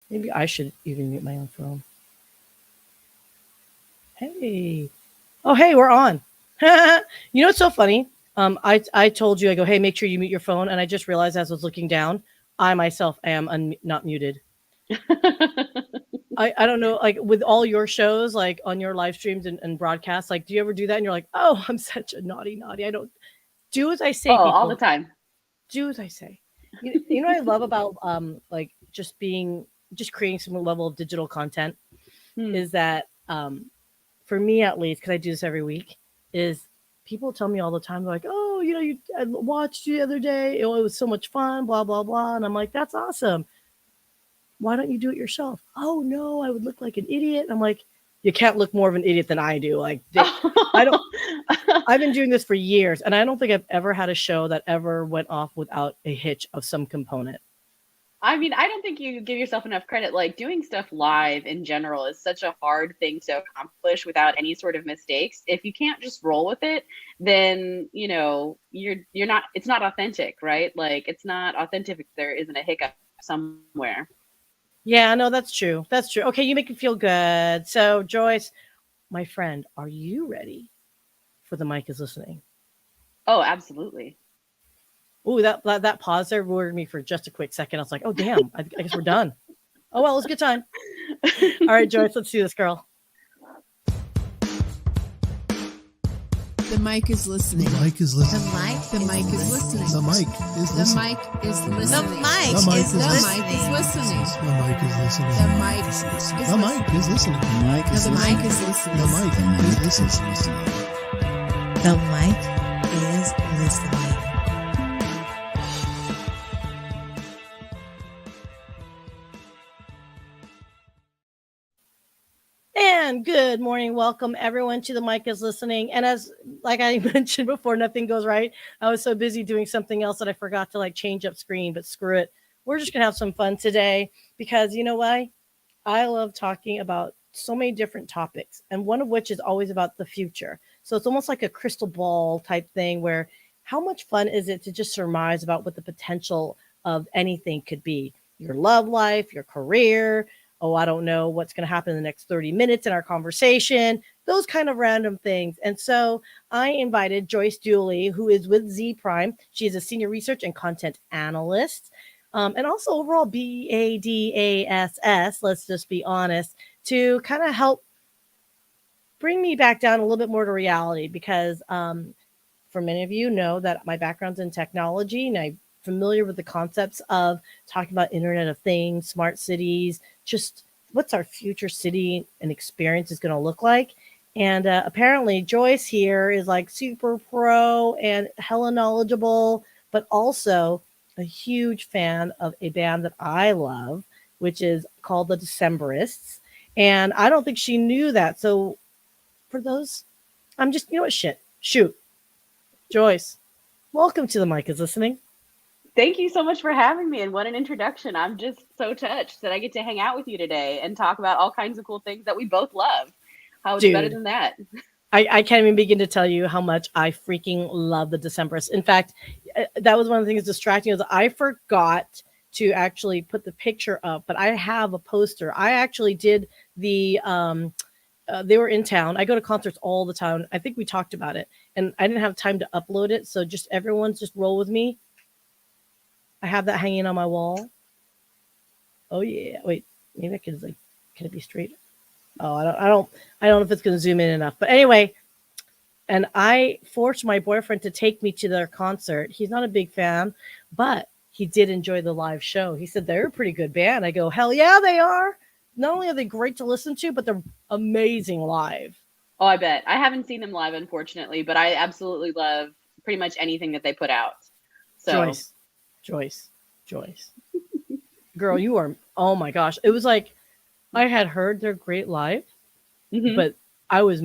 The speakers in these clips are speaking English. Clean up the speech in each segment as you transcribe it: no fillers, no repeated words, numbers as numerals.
Maybe I should even mute my own phone. Hey. Oh, hey, we're on. You know what's so funny? I told you, I go, hey, make sure you mute your phone. And I just realized as I was looking down, I myself am not muted. I don't know, like with all your shows, like on your live streams and broadcasts, like, do you ever do that? And you're like, oh, I'm such a naughty. I don't do as I Oh, say, all the people. time. Do as I say. You know what I love about like just creating some level of digital content Hmm. is that for me at least, because I do this every week, is people tell me all the time, they're like, oh, I watched you the other day. It was so much fun, blah, blah, blah. And I'm like, that's awesome. Why don't you do it yourself? Oh, no, I would look like an idiot. I'm like, you can't look more of an idiot than I do. I don't, I've been doing this for years, and I don't think I've ever had a show that ever went off without a hitch of some component. I mean, I don't think you give yourself enough credit. Like doing stuff live in general is such a hard thing to accomplish without any sort of mistakes. If you can't just roll with it, then you're not. It's not authentic, right? Like it's not authentic if there isn't a hiccup somewhere. Yeah, no, that's true. That's true. Okay, you make me feel good. So, Joyce, my friend, are you ready for the mic is listening? Oh, absolutely. Ooh, that pause there worried me for just a quick second. I was like, oh damn, I guess we're done. Oh well, it was a good time. All right, Joyce, let's see this girl. The mic is listening. The mic is listening. The mic is listening. The mic is The listening. mic is listening. The mic is listening. listening. The mic is listening. The mic is listening. The mic is listening. The mic is listening. The mic is listening. The mic is listening. And good morning, welcome everyone to the mic is listening. And as like I mentioned before, nothing goes right. I was so busy doing something else that I forgot to like change up screen. But screw it, we're just gonna have some fun today because you know why? I love talking about so many different topics, and one of which is always about the future. So it's almost like a crystal ball type thing where how much fun is it to just surmise about what the potential of anything could be? Your love life, your career. Oh, I don't know what's going to happen in the next 30 minutes in our conversation, those kind of random things. And so I invited Joyce Deuley, who is with Z Prime. She is a senior research and content analyst. And also overall BADASS, let's just be honest, to kind of help bring me back down a little bit more to reality because for many of you know that my background's in technology and I'm familiar with the concepts of talking about Internet of Things, smart cities, just what's our future city and experience is going to look like. And apparently Joyce here is like super pro and hella knowledgeable, but also a huge fan of a band that I love, which is called the Decemberists. And I don't think she knew that. So for those, I'm just, you know what, shit, shoot. Joyce, welcome to the mic is listening. Thank you so much for having me, and what an introduction. I'm just so touched that I get to hang out with you today and talk about all kinds of cool things that we both love. How is it better Dude, than that? I can't even begin to tell you how much I freaking love the Decemberists. In fact, that was one of the things distracting is I forgot to actually put the picture up, but I have a poster. I actually did the they were in town. I go to concerts all the time. I think we talked about it, and I didn't have time to upload it. So just everyone's just roll with me. I have that hanging on my wall. Oh yeah. Wait, maybe I could like, can it be straight? Oh, I don't know if it's going to zoom in enough. But anyway, and I forced my boyfriend to take me to their concert. He's not a big fan, but he did enjoy the live show. He said they're a pretty good band. I go, hell yeah, they are. Not only are they great to listen to, but they're amazing live. Oh, I bet. I haven't seen them live, unfortunately, but I absolutely love pretty much anything that they put out. So, Joyce. Girl, you are, oh my gosh. It was like, I had heard they're great live, but I was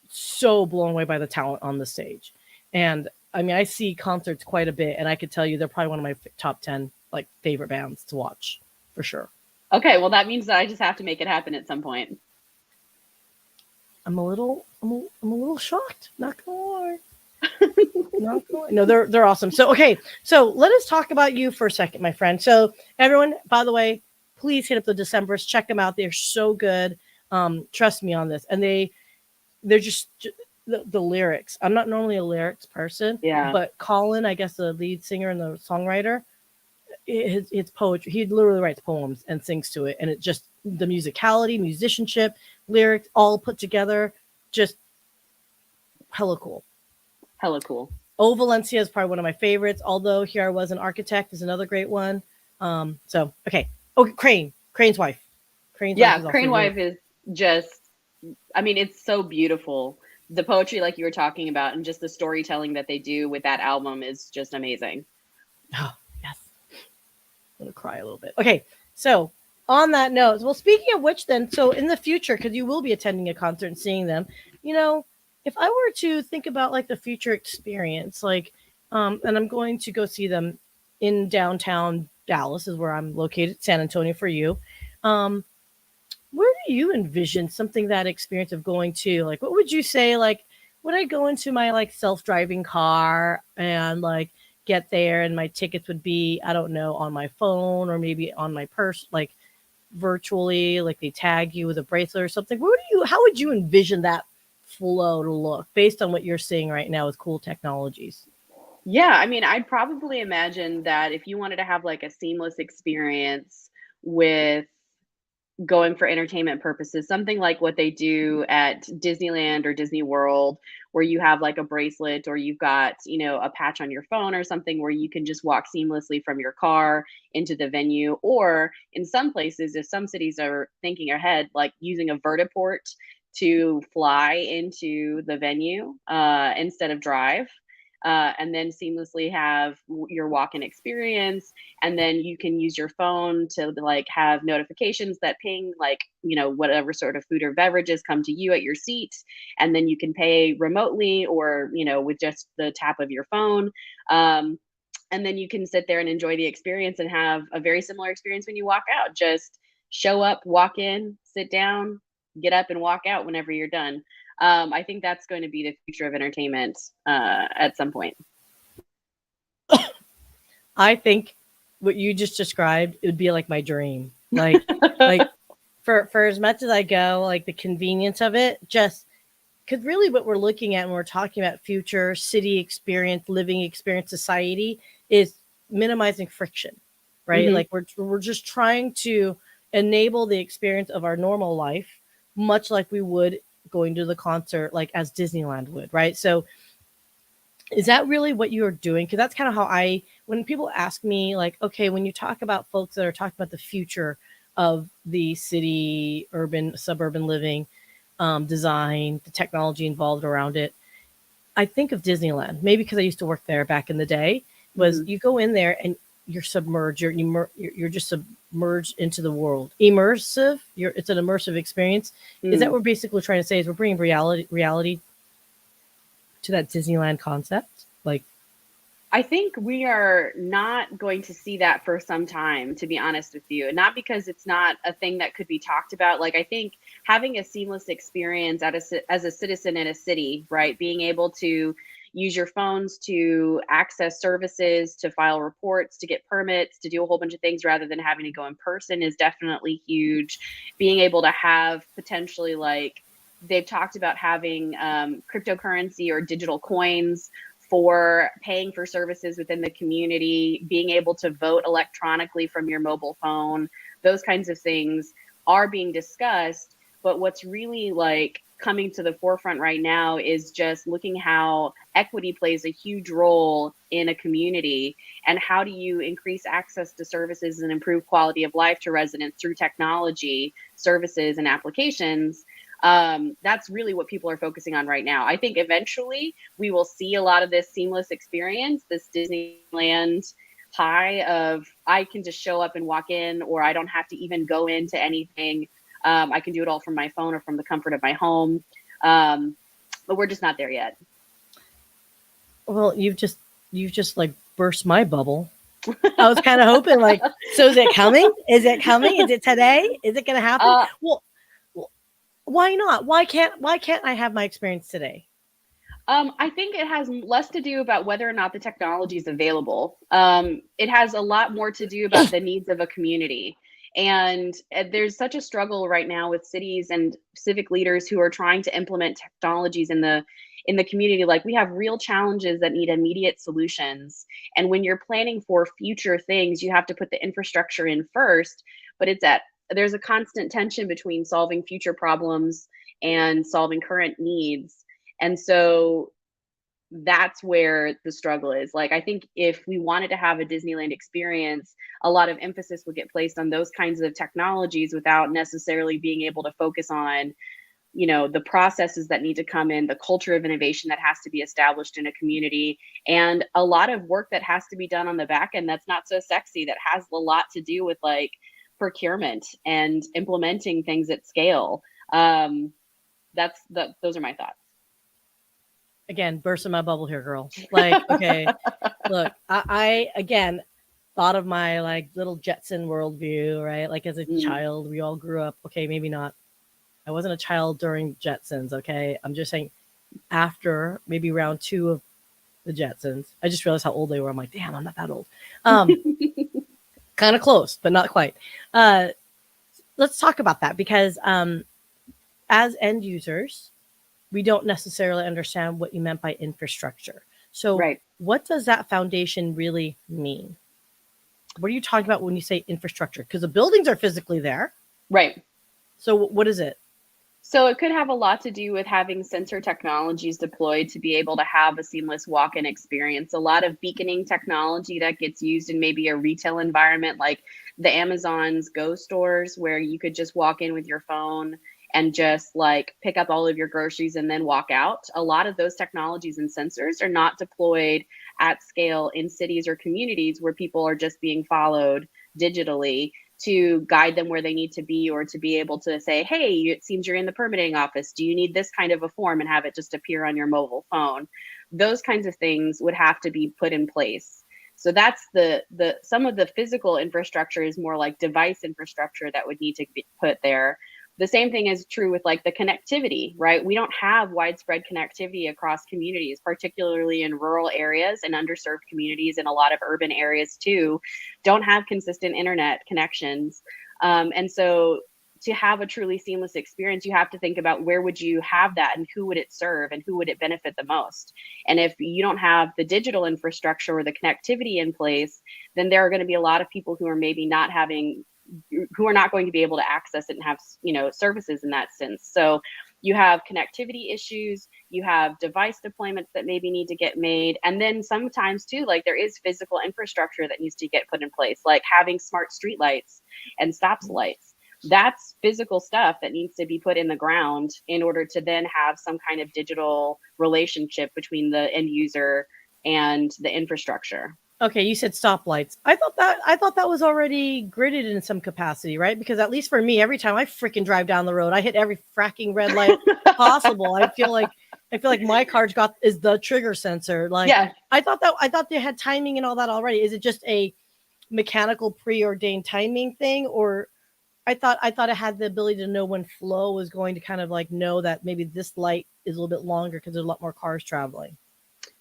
so blown away by the talent on the stage. And I mean, I see concerts quite a bit, and I could tell you they're probably one of my top 10 like favorite bands to watch for sure. Okay, well, that means that I just have to make it happen at some point. I'm a little shocked. Not gonna lie. No, they're awesome. So okay, so let us talk about you for a second, my friend. So everyone, by the way, please hit up the Decemberists. Check them out. They're so good. Trust me on this. And they're just the lyrics. I'm not normally a lyrics person, Yeah. but Colin, I guess the lead singer and the songwriter, it's poetry. He literally writes poems and sings to it, and it just the musicality, musicianship, lyrics, all put together, just hella cool. Hella cool. O Valencia is probably one of my favorites. Although Here I Was an Architect is another great one. So okay. Oh, Crane's Wife. Crane's Yeah, Wife is Crane also Wife is just, I mean, it's so beautiful. The poetry, like you were talking about, and just the storytelling that they do with that album is just amazing. Oh, yes. I'm gonna cry a little bit. Okay, so on that note, well, speaking of which, then, so in the future, because you will be attending a concert and seeing them, you know, if I were to think about like the future experience, like, and I'm going to go see them in downtown Dallas, is where I'm located, San Antonio for you. Where do you envision something that experience of going to? Like, what would you say? Like, would I go into my like self-driving car and like get there, and my tickets would be, I don't know, on my phone or maybe on my purse, like virtually, like they tag you with a bracelet or something? How would you envision that flow to look based on what you're seeing right now with cool technologies? Yeah, I mean, I'd probably imagine that if you wanted to have like a seamless experience with going for entertainment purposes, something like what they do at Disneyland or Disney World, where you have like a bracelet or you've got, you know, a patch on your phone or something where you can just walk seamlessly from your car into the venue. Or in some places, if some cities are thinking ahead, like using a vertiport to fly into the venue instead of drive. And then seamlessly have your walk-in experience, and then you can use your phone to like have notifications that ping, like, you know, whatever sort of food or beverages come to you at your seat, and then you can pay remotely or, you know, with just the tap of your phone. And then you can sit there and enjoy the experience and have a very similar experience when you walk out. Just show up, walk in, sit down, get up and walk out whenever you're done. I think that's going to be the future of entertainment at some point. I think what you just described, it would be like my dream. Like for as much as I go, like the convenience of it, just because really what we're looking at when we're talking about future city experience, living experience, society is minimizing friction, right? Mhm. Like we're just trying to enable the experience of our normal life, much like we would going to the concert, like as Disneyland would, right? So is that really what you're doing? Because that's kind of how when people ask me, like, okay, when you talk about folks that are talking about the future of the city, urban, suburban living, design, the technology involved around it, I think of Disneyland. Maybe because I used to work there back in the day. Was Mhm. you go in there and you're submerged. You're just submerged into the world. Immersive. It's an immersive experience. Is that Mm. what we're basically trying to say? Is we're bringing reality to that Disneyland concept? Like, I think we are not going to see that for some time, to be honest with you. Not because it's not a thing that could be talked about. Like, I think having a seamless experience as a citizen in a city, right? Being able to use your phones to access services, to file reports, to get permits, to do a whole bunch of things rather than having to go in person is definitely huge. Being able to have potentially, like, they've talked about having cryptocurrency or digital coins for paying for services within the community, being able to vote electronically from your mobile phone, those kinds of things are being discussed. But what's really like coming to the forefront right now is just looking how equity plays a huge role in a community, and how do you increase access to services and improve quality of life to residents through technology, services, and applications. That's really what people are focusing on right now. I think eventually we will see a lot of this seamless experience, this Disneyland high of I can just show up and walk in, or I don't have to even go into anything. I can do it all from my phone or from the comfort of my home. But we're just not there yet. well, you've just like burst my bubble. I was kind of hoping, like, so is it coming? Is it coming? Is it today? Is it going to happen? Uh, Well, why not? Why can't I have my experience today? I think it has less to do about whether or not the technology is available. It has a lot more to do about the needs of a community. And there's such a struggle right now with cities and civic leaders who are trying to implement technologies in the community. Like, we have real challenges that need immediate solutions. And when you're planning for future things, you have to put the infrastructure in first, but there's a constant tension between solving future problems and solving current needs. And so that's where the struggle is. Like, I think if we wanted to have a Disneyland experience, a lot of emphasis would get placed on those kinds of technologies without necessarily being able to focus on, the processes that need to come in, the culture of innovation that has to be established in a community, and a lot of work that has to be done on the back end that's not so sexy, that has a lot to do with like procurement and implementing things at scale. Those are my thoughts. Again, burst in my bubble here, girl. Like, okay, look, I again thought of my like little Jetson worldview, right? Like, as a child, we all grew up. Okay, maybe not. I wasn't a child during Jetsons. Okay, I'm just saying after maybe round 2 of the Jetsons. I just realized how old they were. I'm like, damn, I'm not that old. Kind of close, but not quite. Let's talk about that, because as end users, we don't necessarily understand what you meant by infrastructure. So Right. What does that foundation really mean? What are you talking about when you say infrastructure? Because the buildings are physically there. Right. So what is it? So it could have a lot to do with having sensor technologies deployed to be able to have a seamless walk-in experience. A lot of beaconing technology that gets used in maybe a retail environment, like the Amazon's Go stores, where you could just walk in with your phone and just like pick up all of your groceries and then walk out. A lot of those technologies and sensors are not deployed at scale in cities or communities where people are just being followed digitally to guide them where they need to be, or to be able to say, hey, it seems you're in the permitting office. Do you need this kind of a form, and have it just appear on your mobile phone? Those kinds of things would have to be put in place. So that's the some of the physical infrastructure is more like device infrastructure that would need to be put there. The same thing is true with like the connectivity, right? We don't have widespread connectivity across communities, particularly in rural areas and underserved communities, and a lot of urban areas too, don't have consistent internet connections. And so to have a truly seamless experience, you have to think about where would you have that, and who would it serve, and who would it benefit the most. And if you don't have the digital infrastructure or the connectivity in place, then there are going to be a lot of people who are maybe not going to be able to access it and have, services in that sense. So you have connectivity issues, you have device deployments that maybe need to get made. And then sometimes too, like there is physical infrastructure that needs to get put in place, like having smart streetlights and stops lights. That's physical stuff that needs to be put in the ground in order to then have some kind of digital relationship between the end user and the infrastructure. Okay, you said stoplights. I thought that was already gridded in some capacity, right? Because at least for me, every time I freaking drive down the road, I hit every fracking red light possible. I feel like my car's is the trigger sensor. Like, yeah. I thought they had timing and all that already. Is it just a mechanical preordained timing thing, or I thought it had the ability to know when flow was going to kind of like know that maybe this light is a little bit longer because there's a lot more cars traveling.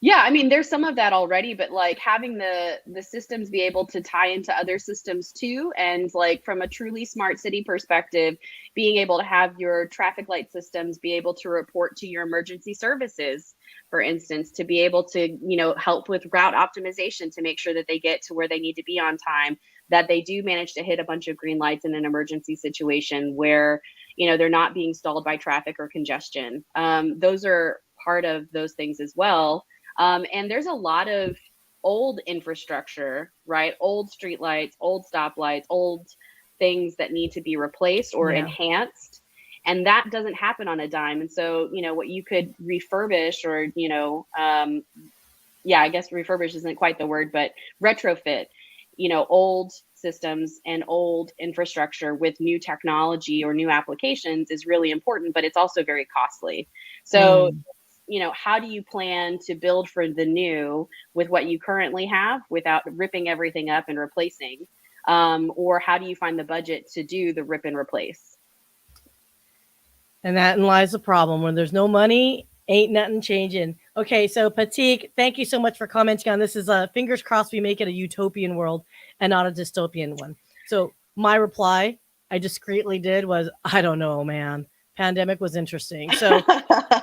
Yeah, I mean, there's some of that already, but like having the systems be able to tie into other systems too, and like from a truly smart city perspective, being able to have your traffic light systems be able to report to your emergency services, for instance, to be able to, help with route optimization to make sure that they get to where they need to be on time, that they do manage to hit a bunch of green lights in an emergency situation where, they're not being stalled by traffic or congestion. Those are part of those things as well. And there's a lot of old infrastructure, right? Old streetlights, old stoplights, old things that need to be replaced or enhanced. And that doesn't happen on a dime. And so, what you could refurbish or, I guess refurbish isn't quite the word, but retrofit, old systems and old infrastructure with new technology or new applications is really important, but it's also very costly. So how do you plan to build for the new with what you currently have without ripping everything up and replacing? Or how do you find the budget to do the rip and replace? And that lies the problem. When there's no money, ain't nothing changing. Okay, so Patik, thank you so much for commenting on this. Is fingers crossed we make it a utopian world and not a dystopian one. So My reply, I discreetly did was, I don't know, man. Pandemic was interesting. So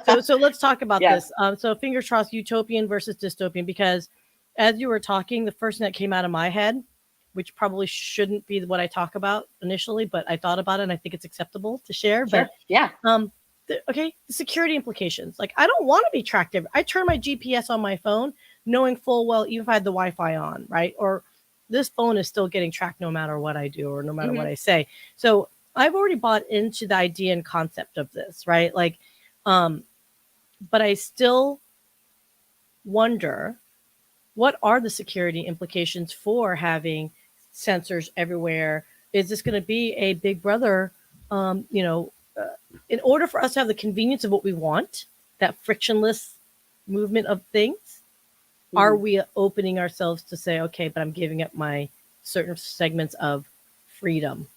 let's talk about Yes. this. So fingers crossed, utopian versus dystopian, because as you were talking, the first thing that came out of my head, which probably shouldn't be what I talk about initially, but I thought about it and I think it's acceptable to share. Sure. But Yeah. okay, the security implications. Like, I don't want to be tracked. I turn my GPS on my phone, knowing full well, even if I had the Wi-Fi on, right? Or this phone is still getting tracked no matter what I do or no matter what I say. So I've already bought into the idea and concept of this, right? Like, but I still wonder, what are the security implications for having sensors everywhere? Is this going to be a big brother? In order for us to have the convenience of what we want, that frictionless movement of things, are we opening ourselves to say, okay, but I'm giving up my certain segments of freedom?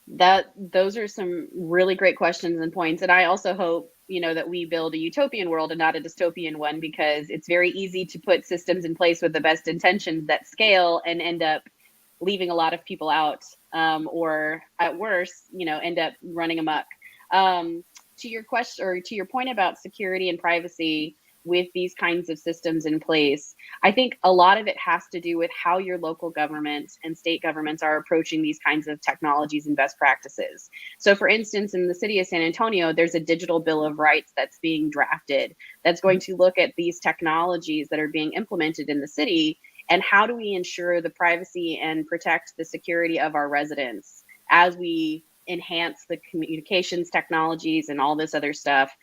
Those are some really great questions and points. And I also hope, that we build a utopian world and not a dystopian one, because it's very easy to put systems in place with the best intentions that scale and end up leaving a lot of people out, or at worst, end up running amok. To your question, or to your point about security and privacy with these kinds of systems in place, I think a lot of it has to do with how your local government and state governments are approaching these kinds of technologies and best practices. So for instance, in the city of San Antonio, there's a digital bill of rights that's being drafted that's going to look at these technologies that are being implemented in the city, and how do we ensure the privacy and protect the security of our residents as we enhance the communications technologies and all this other stuff.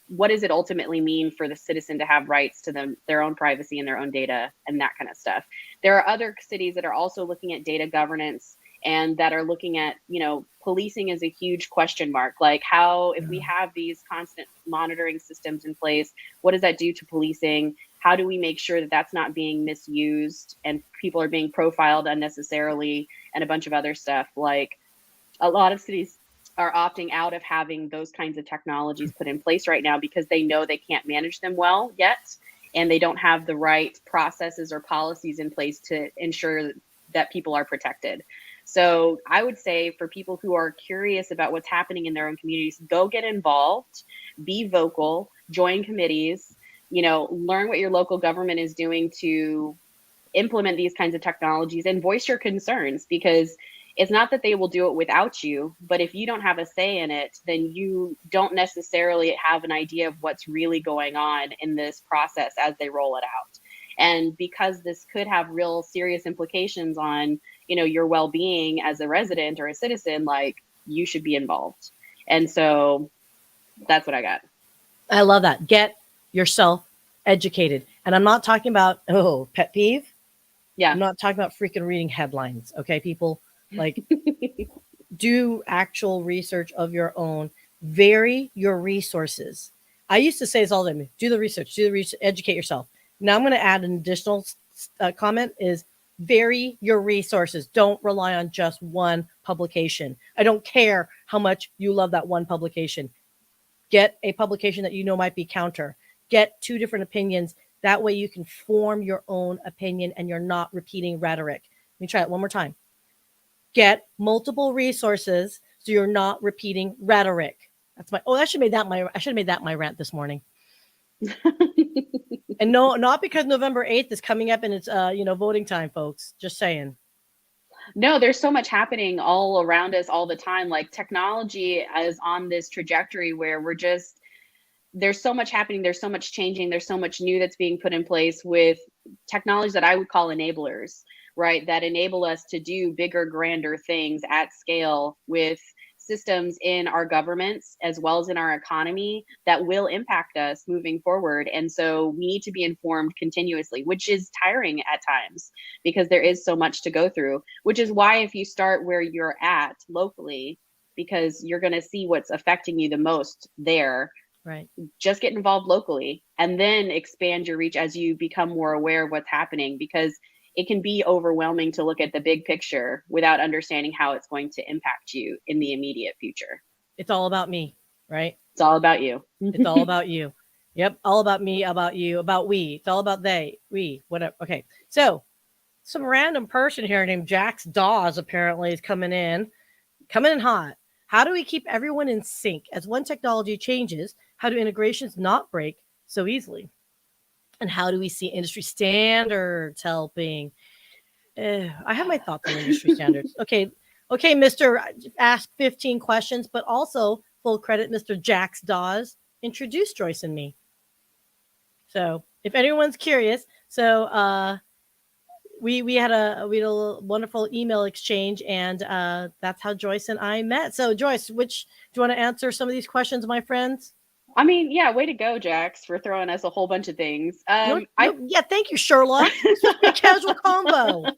What does it ultimately mean for the citizen to have rights to their own privacy and their own data and that kind of stuff? There are other cities that are also looking at data governance and that are looking at, policing is a huge question mark. Like, how, if we have these constant monitoring systems in place, what does that do to policing? How do we make sure that that's not being misused and people are being profiled unnecessarily and a bunch of other stuff? Like, a lot of cities are opting out of having those kinds of technologies put in place right now because they know they can't manage them well yet, and they don't have the right processes or policies in place to ensure that people are protected. So I would say, for people who are curious about what's happening in their own communities, go get involved, be vocal, join committees, learn what your local government is doing to implement these kinds of technologies, and voice your concerns, because it's not that they will do it without you, but if you don't have a say in it, then you don't necessarily have an idea of what's really going on in this process as they roll it out. And because this could have real serious implications on, your well-being as a resident or a citizen, like, you should be involved. And so that's what I got. I love that. Get yourself educated. And I'm not talking about, pet peeve. Yeah. I'm not talking about freaking reading headlines. Okay, people? Like, do actual research of your own. Vary your resources. I used to say this all the time. Do the research, educate yourself. Now I'm going to add an additional comment is vary your resources. Don't rely on just one publication. I don't care how much you love that one publication. Get a publication that might be counter. Get 2 different opinions. That way you can form your own opinion and you're not repeating rhetoric. Let me try it one more time. Get multiple resources so you're not repeating rhetoric. That's my. I should have made that my rant this morning. And no, not because November 8th is coming up and it's voting time, folks. Just saying. No, there's so much happening all around us all the time. Like, technology is on this trajectory where there's so much happening. There's so much changing. There's so much new that's being put in place with technologies that I would call enablers, right? That enable us to do bigger, grander things at scale with systems in our governments as well as in our economy that will impact us moving forward. And so we need to be informed continuously, which is tiring at times because there is so much to go through, which is why if you start where you're at locally, because you're going to see what's affecting you the most there. Right. Just get involved locally and then expand your reach as you become more aware of what's happening, because it can be overwhelming to look at the big picture without understanding how it's going to impact you in the immediate future. It's all about me, right? It's all about you. It's all about you. Yep. All about me, about you, about we. It's all about they, we, whatever. Okay. So some random person here named Jax Dawes apparently is coming in hot. How do we keep everyone in sync as one technology changes? How do integrations not break so easily? And how do we see industry standards helping? I have my thoughts on industry standards. Okay, Mr. Ask 15 questions, but also full credit, Mr. Jax Dawes introduced Joyce and me. So if anyone's curious, we had a wonderful email exchange, and that's how Joyce and I met. So Joyce, do you want to answer some of these questions, my friends? I mean, yeah, way to go, Jax, for throwing us a whole bunch of things. Yeah, thank you, Sherlock. It's just a casual combo.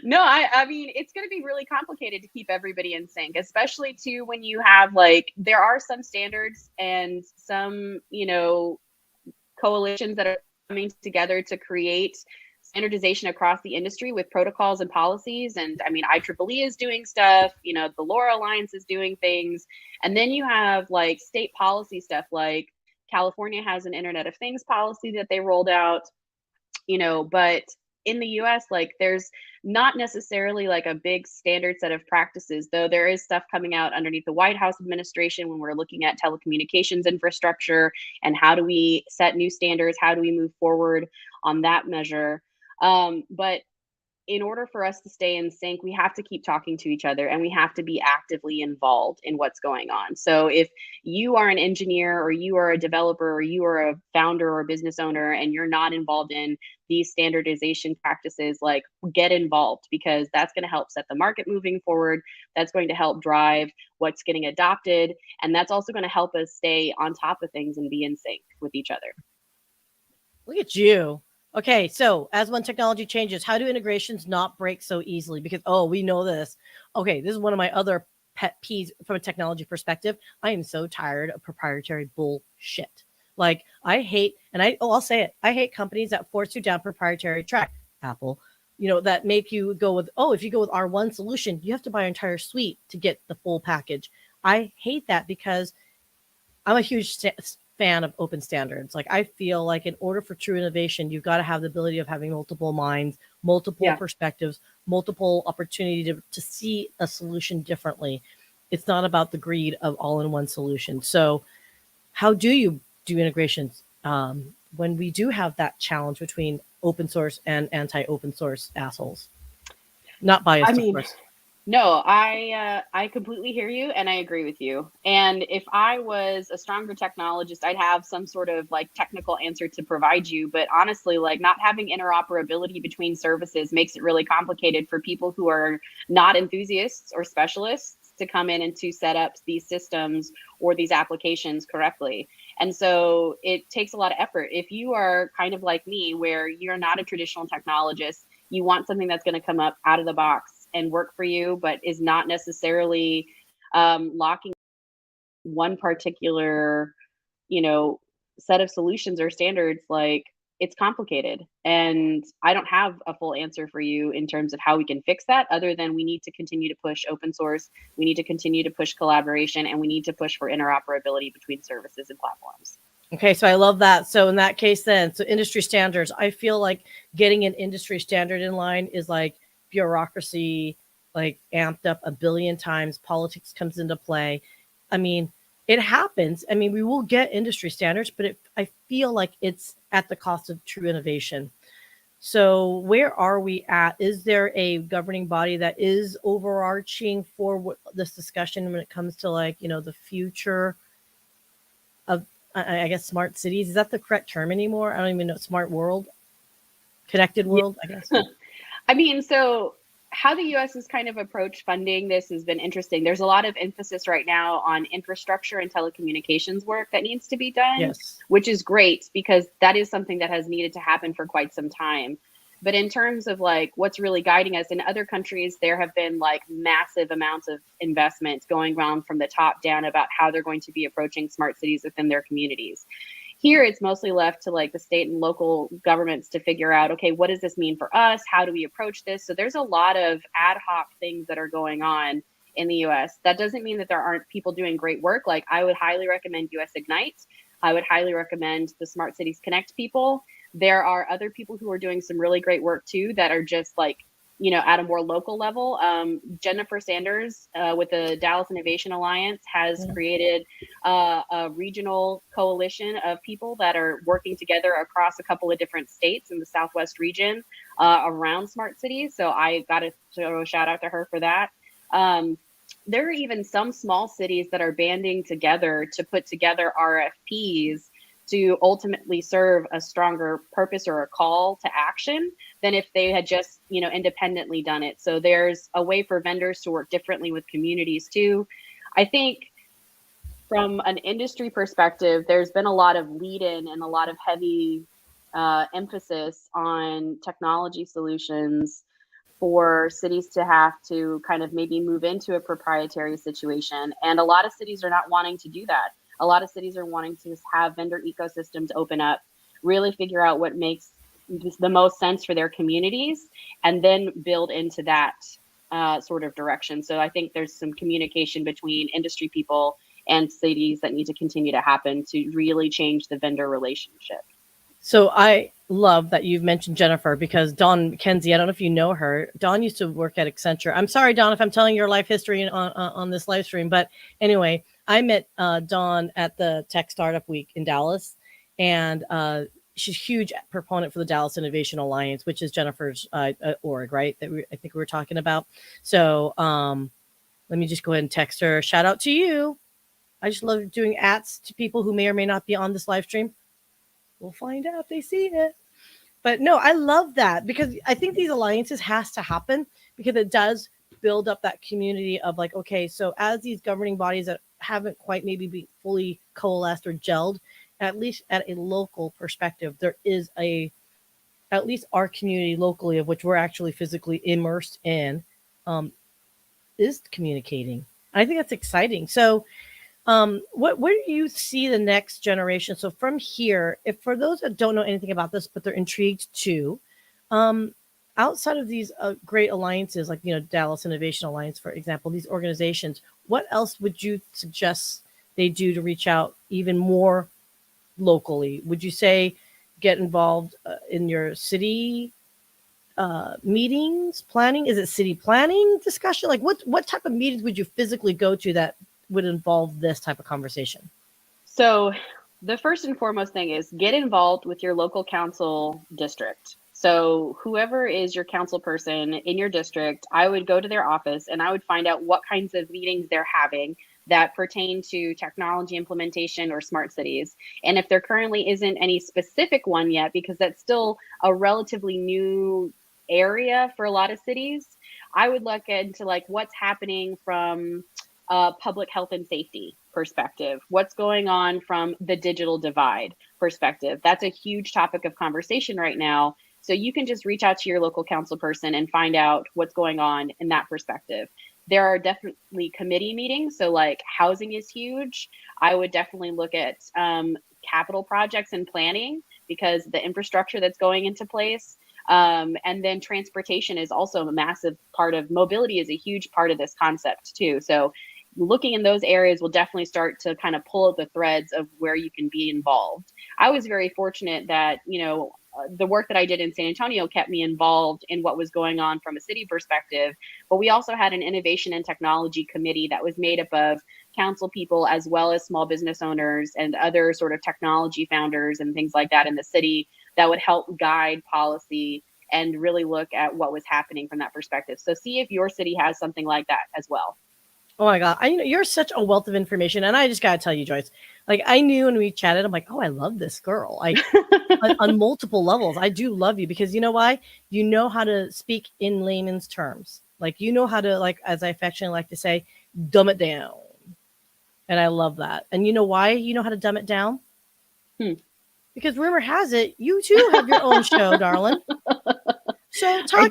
No, I mean, it's going to be really complicated to keep everybody in sync, especially too when you have like, there are some standards and some, coalitions that are coming together to create standardization across the industry with protocols and policies. And I mean, IEEE is doing stuff, the LoRa Alliance is doing things. And then you have like state policy stuff, like California has an Internet of Things policy that they rolled out, but in the US, like there's not necessarily like a big standard set of practices, though there is stuff coming out underneath the White House administration when we're looking at telecommunications infrastructure and how do we set new standards, how do we move forward on that measure. But in order for us to stay in sync, we have to keep talking to each other and we have to be actively involved in what's going on. So if you are an engineer or you are a developer or you are a founder or a business owner and you're not involved in these standardization practices, like get involved, because that's going to help set the market moving forward. That's going to help drive what's getting adopted. And that's also going to help us stay on top of things and be in sync with each other. Look at you. Okay, so as one technology changes, how do integrations not break so easily? Because, we know this. Okay, this is one of my other pet peeves from a technology perspective. I am so tired of proprietary bullshit. Like, I hate, and I'll say it, I hate companies that force you down proprietary track. Apple, that make you go with, if you go with our one solution, you have to buy an entire suite to get the full package. I hate that because I'm a huge fan of open standards. Like, I feel like in order for true innovation, you've got to have the ability of having multiple minds, multiple perspectives, multiple opportunity to see a solution differently. It's not about the greed of all-in-one solution. So how do you do integrations when we do have that challenge between open source and anti-open source assholes? Not biased, of course. No, I completely hear you and I agree with you. And if I was a stronger technologist, I'd have some sort of like technical answer to provide you. But honestly, like not having interoperability between services makes it really complicated for people who are not enthusiasts or specialists to come in and to set up these systems or these applications correctly. And so it takes a lot of effort. If you are kind of like me, where you're not a traditional technologist, you want something that's going to come up out of the box and work for you, but is not necessarily locking one particular, set of solutions or standards. Like, it's complicated. And I don't have a full answer for you in terms of how we can fix that, other than we need to continue to push open source. We need to continue to push collaboration, and we need to push for interoperability between services and platforms. Okay, so I love that. So in that case then, so industry standards, I feel like getting an industry standard in line is like bureaucracy, like amped up a billion times. Politics comes into play. I mean, it happens. I mean, we will get industry standards, but I feel like it's at the cost of true innovation. So where are we at? Is there a governing body that is overarching for this discussion when it comes to like, the future of, I guess, smart cities? Is that the correct term anymore? I don't even know. Smart world, connected world, I guess. I mean, so how the U.S. has kind of approached funding this has been interesting. There's a lot of emphasis right now on infrastructure and telecommunications work that needs to be done, which is great because that is something that has needed to happen for quite some time. But in terms of like what's really guiding us in other countries, there have been like massive amounts of investment going around from the top down about how they're going to be approaching smart cities within their communities. Here, it's mostly left to like the state and local governments to figure out, okay, what does this mean for us? How do we approach this? So there's a lot of ad hoc things that are going on in the US. That doesn't mean that there aren't people doing great work. Like, I would highly recommend US Ignite. I would highly recommend the Smart Cities Connect people. There are other people who are doing some really great work too that are just like, at a more local level. Jennifer Sanders with the Dallas Innovation Alliance has created a regional coalition of people that are working together across a couple of different states in the Southwest region around smart cities. So I got to throw a shout out to her for that. There are even some small cities that are banding together to put together RFPs to ultimately serve a stronger purpose or a call to action than if they had just, independently done it. So there's a way for vendors to work differently with communities too. I think from an industry perspective, there's been a lot of lead-in and a lot of heavy emphasis on technology solutions for cities to have to kind of maybe move into a proprietary situation. And a lot of cities are not wanting to do that. A lot of cities are wanting to have vendor ecosystems open up, really figure out what makes the most sense for their communities, and then build into that sort of direction. So I think there's some communication between industry people and cities that need to continue to happen to really change the vendor relationship. So I love that you've mentioned Jennifer, because Dawn McKenzie, I don't know if you know her. Dawn used to work at Accenture. I'm sorry, Dawn, if I'm telling your life history on this live stream, but anyway, I met Dawn at the Tech Startup Week in Dallas, and she's a huge proponent for the Dallas Innovation Alliance, which is Jennifer's org, right? I think we were talking about. So let me just go ahead and text her. Shout out to you. I just love doing ats to people who may or may not be on this live stream. We'll find out if they see it. But no, I love that, because I think these alliances has to happen, because it does build up that community of like, okay, so as these governing bodies that haven't quite maybe be fully coalesced or gelled, at least at a local perspective, there is at least our community locally, of which we're actually physically immersed in, is communicating. I think that's exciting. So where do you see the next generation? So from here, if for those that don't know anything about this, but they're intrigued too, outside of these great alliances, like, Dallas Innovation Alliance, for example, these organizations, what else would you suggest they do to reach out even more locally? Would you say get involved in your city meetings, planning? Is it city planning discussion? Like what type of meetings would you physically go to that would involve this type of conversation? So the first and foremost thing is get involved with your local council district. So whoever is your council person in your district, I would go to their office and I would find out what kinds of meetings they're having that pertain to technology implementation or smart cities. And if there currently isn't any specific one yet, because that's still a relatively new area for a lot of cities, I would look into like what's happening from public health and safety perspective, what's going on from the digital divide perspective. That's a huge topic of conversation right now. So you can just reach out to your local council person and find out what's going on in that perspective. There are definitely committee meetings. So like housing is huge. I would definitely look at capital projects and planning, because the infrastructure that's going into place. And then transportation is also a massive part of mobility, is a huge part of this concept too. So looking in those areas will definitely start to kind of pull at the threads of where you can be involved. I was very fortunate that, the work that I did in San Antonio kept me involved in what was going on from a city perspective. But we also had an innovation and technology committee that was made up of council people, as well as small business owners and other sort of technology founders and things like that in the city, that would help guide policy and really look at what was happening from that perspective. So see if your city has something like that as well. Oh my God. You're such a wealth of information. And I just got to tell you, Joyce, like I knew when we chatted, I'm like, oh, I love this girl. Like on multiple levels. I do love you, because you know why? You know how to speak in layman's terms. Like, you know how to, like, as I affectionately like to say, dumb it down. And I love that. And you know why you know how to dumb it down? Because rumor has it, you too have your own show, darling. So talk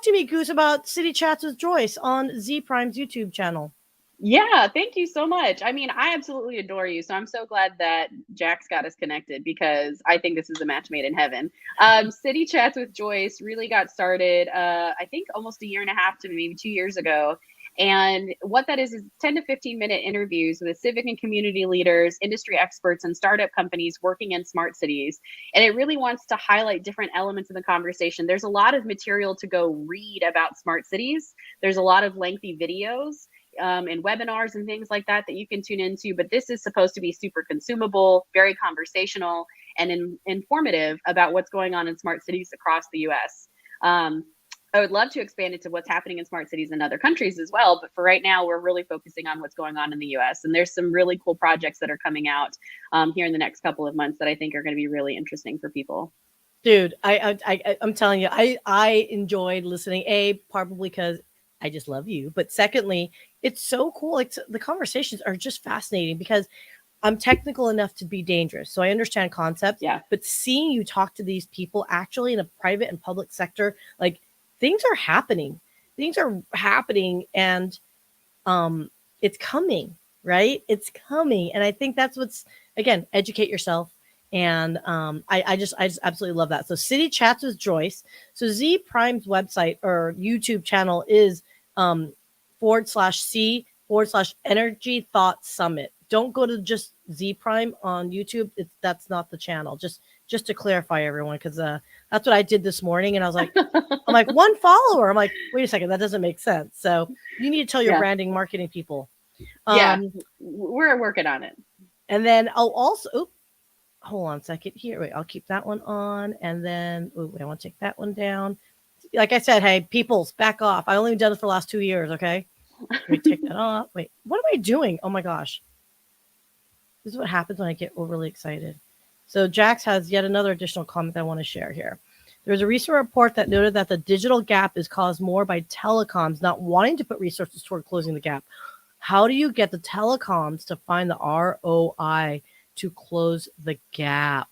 to me, Goose, about City Chats with Joyce on Z Prime's YouTube channel. Yeah, thank you so much. I mean, I absolutely adore you. So I'm so glad that Jack's got us connected, because I think this is a match made in heaven. City Chats with Joyce really got started, I think almost a year and a half to maybe 2 years ago. And what that is 10 to 15-minute interviews with civic and community leaders, industry experts, and startup companies working in smart cities. And it really wants to highlight different elements of the conversation. There's a lot of material to go read about smart cities. There's a lot of lengthy videos and webinars and things like that you can tune into. But this is supposed to be super consumable, very conversational, and informative about what's going on in smart cities across the US. I would love to expand it to what's happening in smart cities in other countries as well. But for right now, we're really focusing on what's going on in the US. And there's some really cool projects that are coming out here in the next couple of months that I think are going to be really interesting for people. Dude, I'm telling you, I enjoyed listening. Probably because I just love you. But secondly, it's so cool. Like the conversations are just fascinating because I'm technical enough to be dangerous. So I understand concepts. Yeah. But seeing you talk to these people actually in a private and public sector, like things are happening. And it's coming, right? It's coming. And I think that's what's, again, educate yourself. And I just absolutely love that. So City Chats with Joyce. So Z Prime's website or YouTube channel is /C/Energy Thought Summit. Don't go to just Z Prime on YouTube. That's not the channel. Just to clarify, everyone, because that's what I did this morning, and I was like, one follower. I'm like, wait a second, that doesn't make sense. So you need to tell your branding, marketing people. We're working on it. And then I'll also, hold on a second here. Wait, I'll keep that one on, and then I want to take that one down. Like I said, hey, peoples, back off. I only done it for the last 2 years. Okay, let me take that off. Wait, what am I doing? Oh my gosh. This is what happens when I get overly excited. So Jax has yet another additional comment I want to share here. There's a recent report that noted that the digital gap is caused more by telecoms not wanting to put resources toward closing the gap. How do you get the telecoms to find the ROI to close the gap?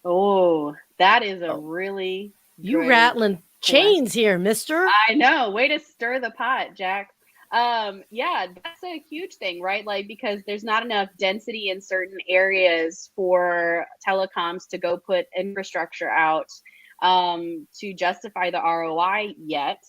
Oh, that is a really you rattling chains here, mister. I know. Way to stir the pot, Jax. Yeah, that's a huge thing, right? Like, because there's not enough density in certain areas for telecoms to go put infrastructure out to justify the ROI yet.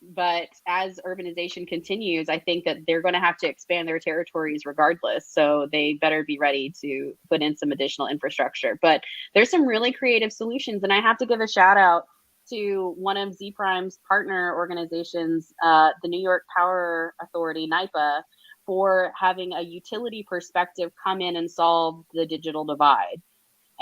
But as urbanization continues, I think that they're going to have to expand their territories regardless. So they better be ready to put in some additional infrastructure. But there's some really creative solutions. And I have to give a shout out to one of Z Prime's partner organizations, the New York Power Authority, NYPA, for having a utility perspective come in and solve the digital divide.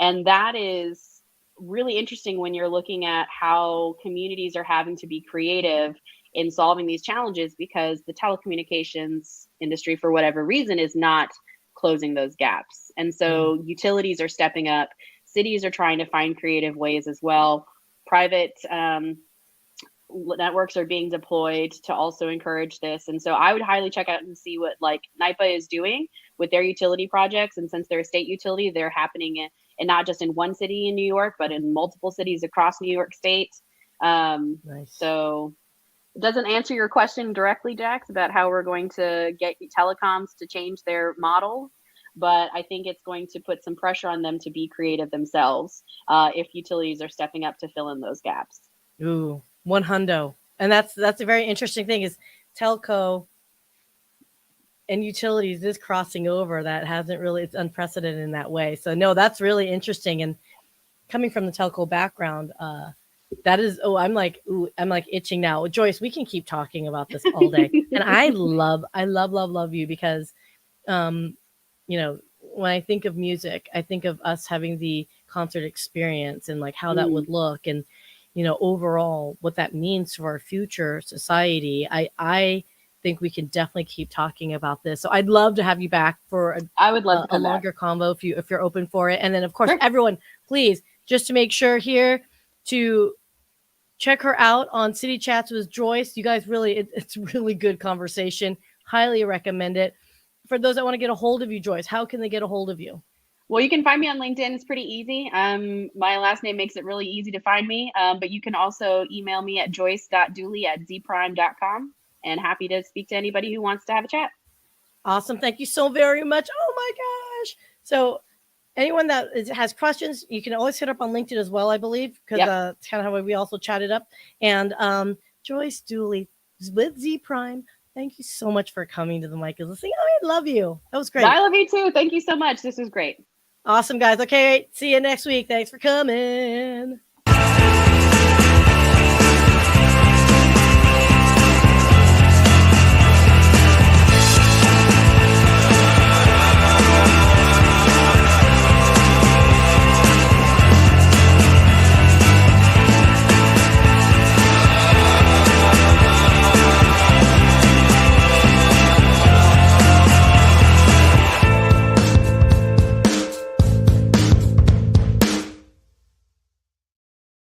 And that is really interesting when you're looking at how communities are having to be creative in solving these challenges because the telecommunications industry, for whatever reason, is not closing those gaps. And so utilities are stepping up. Cities are trying to find creative ways as well. Private networks are being deployed to also encourage this. And so I would highly check out and see what like NYPA is doing with their utility projects. And since they're a state utility, they're happening and not just in one city in New York, but in multiple cities across New York State. Nice. So it doesn't answer your question directly, Jax, about how we're going to get telecoms to change their model. But I think it's going to put some pressure on them to be creative themselves if utilities are stepping up to fill in those gaps. Ooh, 100. And that's a very interesting thing is telco and utilities is crossing over. That hasn't really, it's unprecedented in that way. So no, that's really interesting. And coming from the telco background, that is, I'm like itching now. Joyce, we can keep talking about this all day. And I love you because, when I think of music, I think of us having the concert experience and like how that would look and, overall what that means for our future society. I think we can definitely keep talking about this. So I'd love to have you back for I would love a longer combo if you're open for it. And then of course, everyone, please, just to make sure here to check her out on City Chats with Joyce. You guys really, it's really good conversation. Highly recommend it. For those that want to get a hold of you, Joyce, how can they get a hold of you? Well, you can find me on LinkedIn. It's pretty easy. My last name makes it really easy to find me. But you can also email me at joyce.deuley@zprime.com. And happy to speak to anybody who wants to have a chat. Awesome. Thank you so very much. Oh my gosh. So anyone that has questions, you can always hit up on LinkedIn as well, I believe, because it's kind of how we also chatted up. And Joyce Deuley, with Z Prime. Thank you so much for coming to the Mic is Listening. I love you. That was great. I love you too. Thank you so much. This was great. Awesome, guys. Okay, see you next week. Thanks for coming.